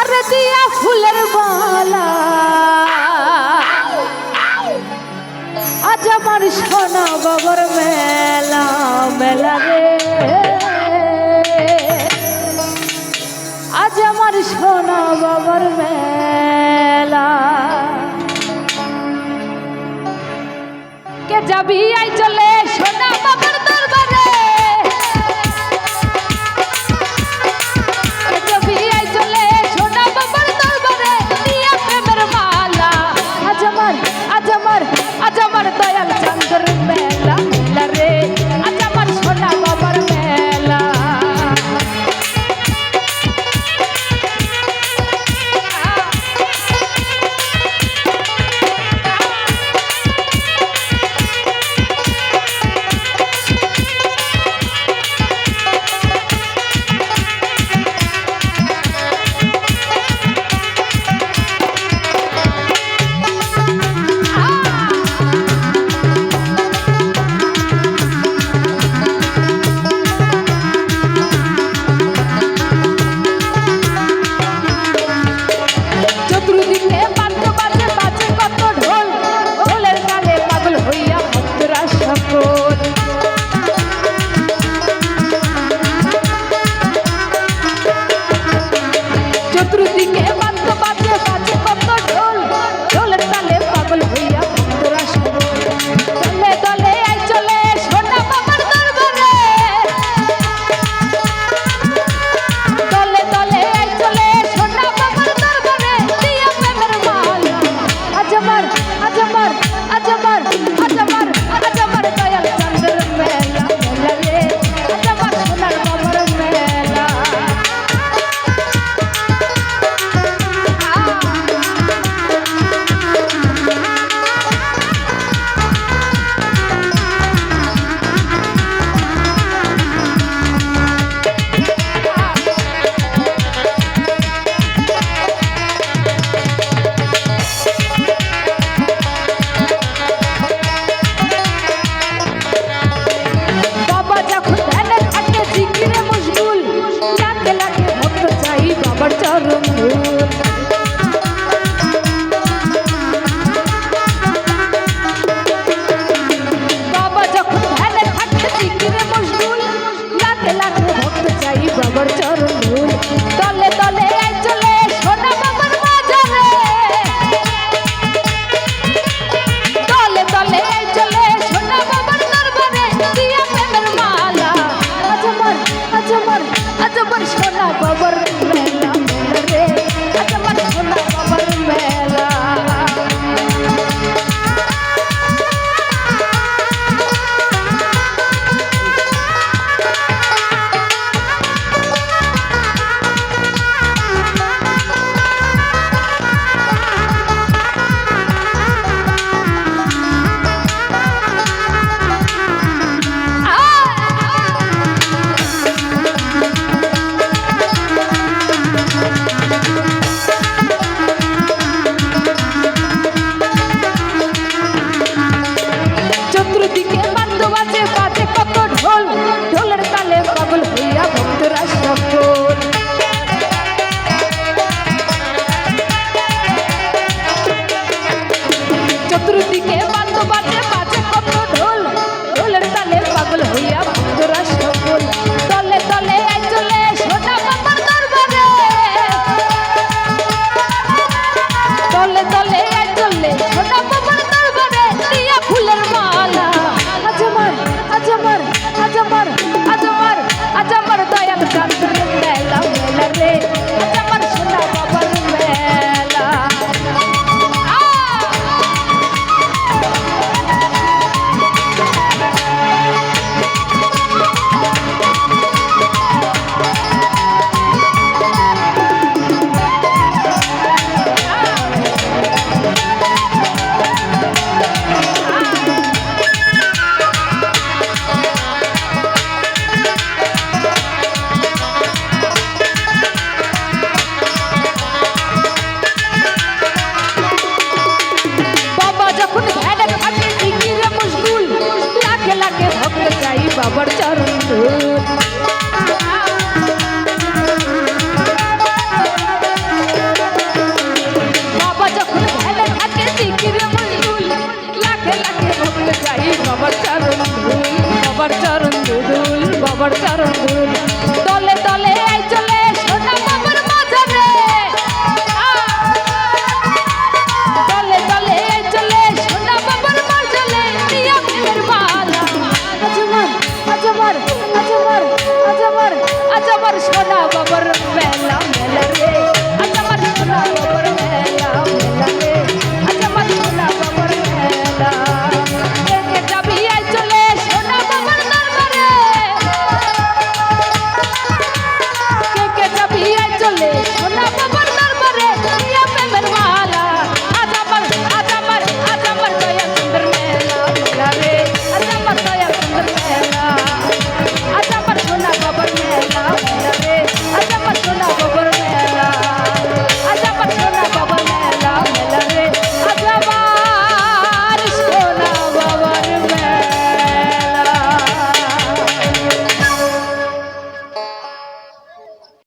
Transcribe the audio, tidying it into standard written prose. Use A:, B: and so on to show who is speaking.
A: আরে দিয়া ফুলের মালা আজ আমার সোনা বাবার মেলা মেলা রে, আজ আমার সোনা বাবার মেলা। কে যাবি আই চলে সোনা বাবার দরবারে, কে যাবি আই চলে সোনা বাবার দরবারে, দিয়া প্রেমের মালা আজ আমার আজ আমার আজ আমার দয়াল চন্দ্র মেলা মেলা রে, আজ আমার সোনা বাবার মেলা। তোমার চরণ ধুলি দলে দলে আই চলে সোনা বাবার মাঝারে দলে দলে আই চলে সোনা বাবার মাঝারে নিয়া প্রেমের মালা আজ আমার আজ আমার আজ আমার আজ আমার আজ আমার সোনা বাবার